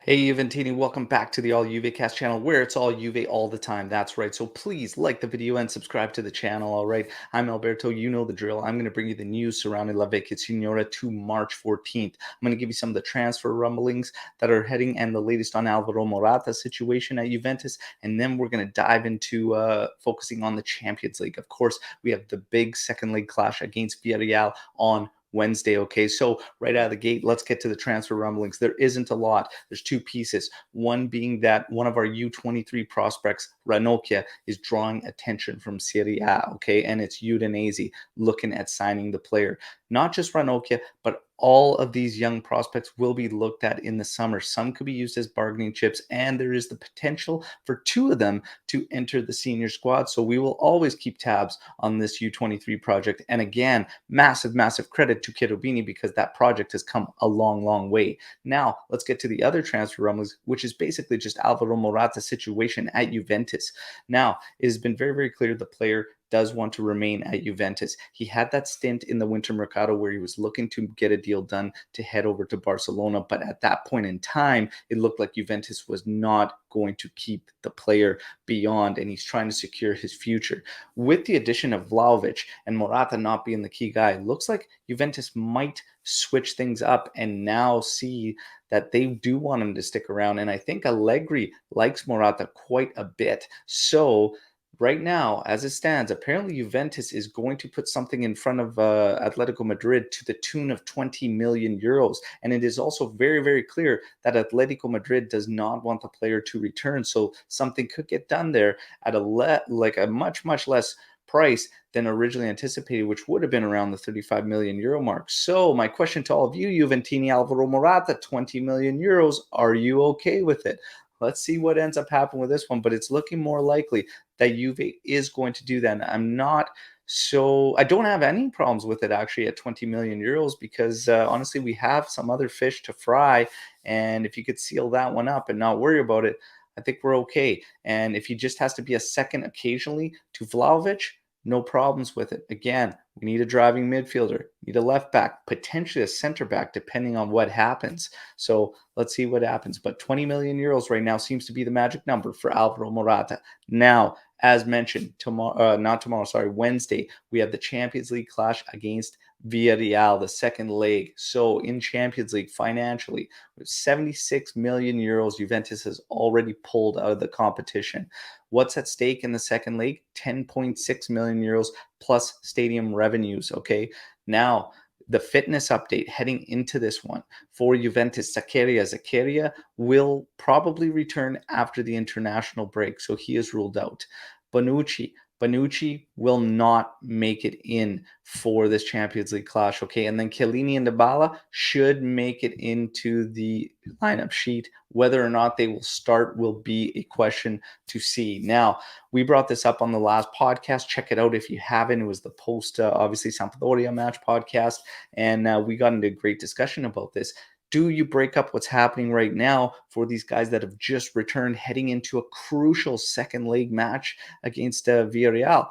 Hey Juventini, welcome back to the All Juve Cast channel where it's all Juve all the time. That's right. So please like the video and subscribe to the channel. All right. I'm Alberto. You know the drill. I'm going to bring you the news surrounding La Vecchia Signora to March 14th. I'm going to give you some of the transfer rumblings that are heading and the latest on Alvaro Morata's situation at Juventus. And then we're going to dive into focusing on the Champions League. Of course, we have the big second leg clash against Villarreal on Wednesday. Okay, so right out of the gate, let's get to the transfer rumblings. There isn't a lot. There's two pieces. One being that one of our U23 prospects, Ranocchia, is drawing attention from Serie A. Okay, and it's Udinese looking at signing the player. Not just Ranocchia, but all of these young prospects will be looked at in the summer. Some could be used as bargaining chips, and there is the potential for two of them to enter the senior squad. So we will always keep tabs on this U23 project. And again, massive credit to Cherubini because that project has come a long way. Now, let's get to the other transfer rumblings, which is basically just Alvaro Morata's situation at Juventus. Now, it has been very clear the player does want to remain at Juventus. He had that stint in the winter mercado where he was looking to get a deal done to head over to Barcelona, but at that point in time, it looked like Juventus was not going to keep the player beyond, and he's trying to secure his future. With the addition of Vlahovic and Morata not being the key guy, it looks like Juventus might switch things up and now see that they do want him to stick around. And I think Allegri likes Morata quite a bit. So right now, as it stands, apparently Juventus is going to put something in front of Atletico Madrid to the tune of 20 million euros. And it is also very clear that Atletico Madrid does not want the player to return. So something could get done there at a much less price than originally anticipated, which would have been around the 35 million euro mark. So my question to all of you, Juventini, Alvaro Morata, 20 million euros, are you okay with it? Let's see what ends up happening with this one, but it's looking more likely that Juve is going to do that. And I don't have any problems with it actually at 20 million euros because honestly, we have some other fish to fry. And if you could seal that one up and not worry about it, I think we're okay. And if he just has to be a second occasionally to Vlahovic, no problems with it. Again, we need a driving midfielder, need a left back, potentially a center back, depending on what happens. So let's see what happens. But 20 million euros right now seems to be the magic number for Alvaro Morata. Now, as mentioned, Wednesday, we have the Champions League clash against Villarreal, the second leg. So in Champions League, financially, with 76 million euros, Juventus has already pulled out of the competition. What's at stake in the second leg? 10.6 million euros plus stadium revenues. Okay. Now, the fitness update heading into this one for Juventus, Zakaria will probably return after the international break. So he is ruled out. Bonucci will not make it in for this Champions League clash. Okay. And then Chiellini and Dybala should make it into the lineup sheet. Whether or not they will start will be a question to see. Now, we brought this up on the last podcast. Check it out if you haven't. It was the post, obviously, Sampdoria match podcast. And we got into a great discussion about this. Do you break up what's happening right now for these guys that have just returned heading into a crucial second leg match against Villarreal?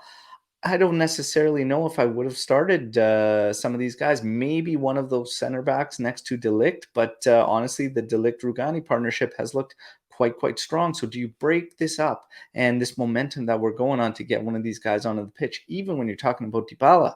I don't necessarily know if I would have started some of these guys. Maybe one of those center backs next to De Ligt, but honestly, the De Ligt-Rugani partnership has looked quite strong. So do you break this up and this momentum that we're going on to get one of these guys onto the pitch, even when you're talking about Dybala?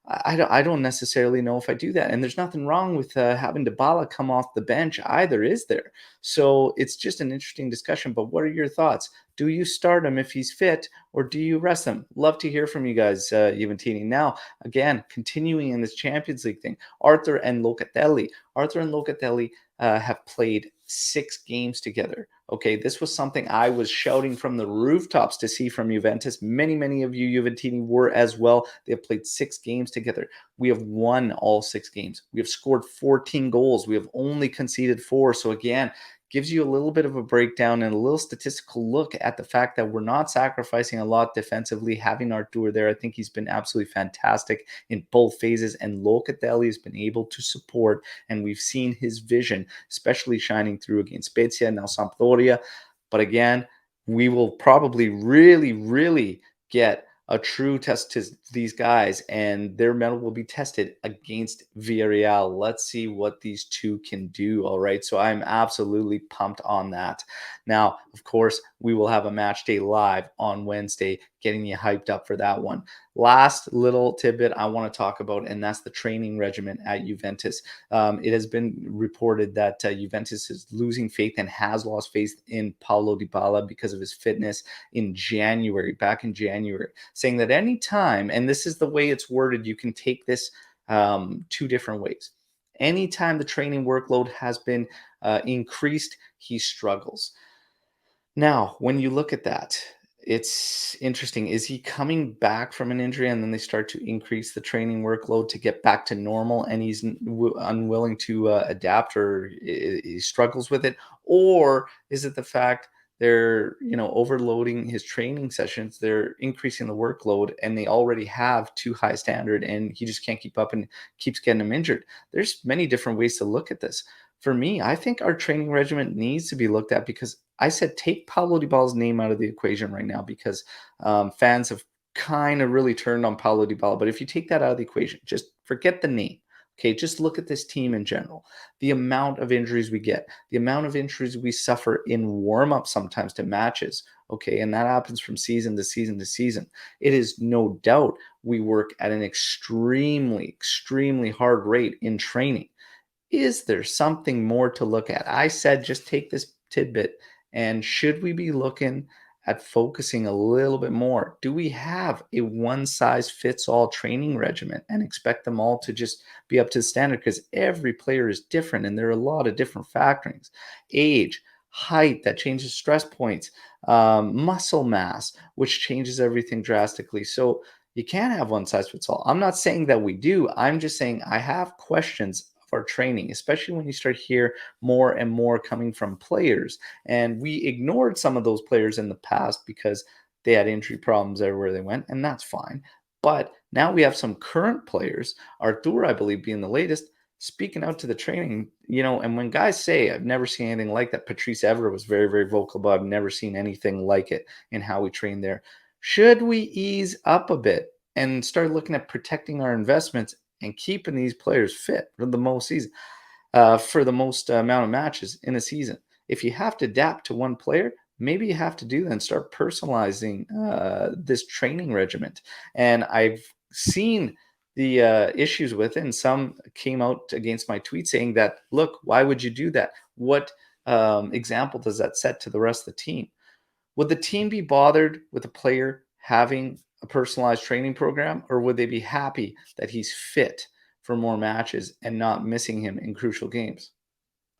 I don't necessarily know if I do that. And there's nothing wrong with having Dybala come off the bench either, is there? So it's just an interesting discussion. But what are your thoughts? Do you start him if he's fit, or do you rest him? Love to hear from you guys, Juventini. Now, again, continuing in this Champions League thing, Arthur and Locatelli. Arthur and Locatelli have played 6 games together. Okay, this was something I was shouting from the rooftops to see from Juventus. Many of you Juventini were as well. They have played 6 games together. We have won all 6 games. We have scored 14 goals. We have only conceded 4. So again, gives you a little bit of a breakdown and a little statistical look at the fact that we're not sacrificing a lot defensively. Having Artur there, I think he's been absolutely fantastic in both phases, and Locatelli has been able to support, and we've seen his vision, especially shining through against Spezia and now Sampdoria. But again, we will probably really get a true test to these guys, and their mettle will be tested against Villarreal. Let's see what these two can do. All right. So I'm absolutely pumped on that. Now, of course, we will have a match day live on Wednesday, getting you hyped up for that one. Last little tidbit I want to talk about, and that's the training regimen at Juventus. It has been reported that Juventus is losing faith and has lost faith in Paulo Dybala because of his fitness back in January, saying that any time, and this is the way it's worded, you can take this two different ways. Anytime the training workload has been increased, he struggles. Now, when you look at that, it's interesting. Is he coming back from an injury and then they start to increase the training workload to get back to normal and he's unwilling to adapt, or he struggles with it? Or is it the fact they're, overloading his training sessions, they're increasing the workload and they already have too high standard and he just can't keep up and keeps getting him injured? There's many different ways to look at this. For me, I think our training regimen needs to be looked at, because I said take Paulo Dybala's name out of the equation right now, because fans have kind of really turned on Paulo Dybala. But if you take that out of the equation, just forget the name. Okay, just look at this team in general. The amount of injuries we get, the amount of injuries we suffer in warm up sometimes to matches. Okay, and that happens from season to season to season. It is no doubt we work at an extremely, extremely hard rate in training. Is there something more to look at? I said just take this tidbit, and should we be looking at focusing a little bit more? Do we have a one size fits all training regimen and expect them all to just be up to the standard? Because every player is different and there are a lot of different factorings: age, height, that changes stress points, muscle mass, which changes everything drastically. So you can't have one size fits all. I'm not saying that we do. I'm just saying I have questions of our training, especially when you start hear more and more coming from players. And we ignored some of those players in the past because they had injury problems everywhere they went, and that's fine. But now we have some current players, Artur, I believe, being the latest, speaking out to the training, and when guys say, I've never seen anything like that, Patrice Evra was very, very vocal about, I've never seen anything like it in how we train there. Should we ease up a bit and start looking at protecting our investments and keeping these players fit for the most amount of matches in a season? If you have to adapt to one player, maybe you have to do then start personalizing this training regiment. And I've seen the issues with it, and some came out against my tweet saying that, look, why would you do that? What example does that set to the rest of the team? Would the team be bothered with a player having a personalized training program, or would they be happy that he's fit for more matches and not missing him in crucial games?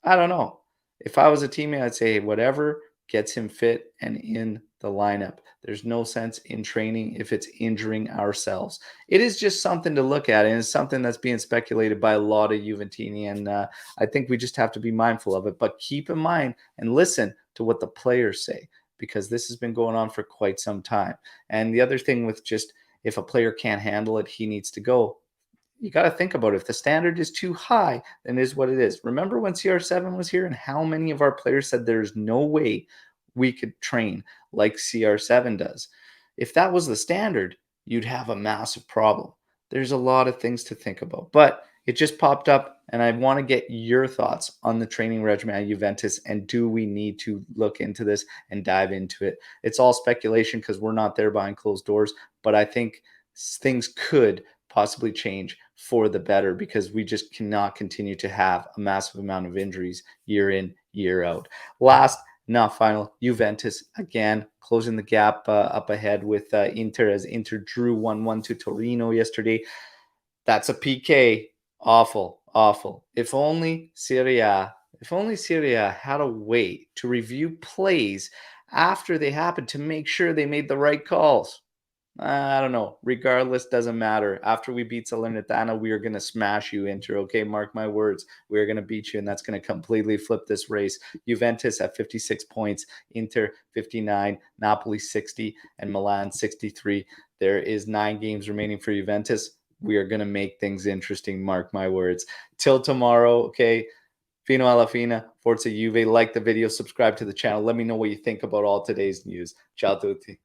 I don't know. If I was a teammate, I'd say whatever gets him fit and in the lineup. There's no sense in training if it's injuring ourselves. It is just something to look at, and it's something that's being speculated by a lot of Juventini, and I think we just have to be mindful of it. But keep in mind and listen to what the players say, because this has been going on for quite some time. And the other thing with just, if a player can't handle it, he needs to go. You got to think about it. If the standard is too high, then it is what it is. Remember when CR7 was here and how many of our players said there's no way we could train like CR7 does? If that was the standard, you'd have a massive problem. There's a lot of things to think about, but it just popped up, and I want to get your thoughts on the training regimen at Juventus, and do we need to look into this and dive into it? It's all speculation because we're not there behind closed doors, but I think things could possibly change for the better, because we just cannot continue to have a massive amount of injuries year in, year out. Last, not final, Juventus again closing the gap up ahead with Inter, as Inter drew 1-1 to Torino yesterday. That's a PK. Awful, awful. If only Serie A had a way to review plays after they happened to make sure they made the right calls. I don't know. Regardless, doesn't matter. After we beat Salernitana, we are going to smash you, Inter. Okay, mark my words. We are going to beat you, and that's going to completely flip this race. Juventus at 56 points, Inter 59, Napoli 60, and Milan 63. There is 9 games remaining for Juventus. We are going to make things interesting. Mark my words. Till tomorrow, okay? Fino alla fine, Forza Juve. Like the video, subscribe to the channel. Let me know what you think about all today's news. Ciao tutti.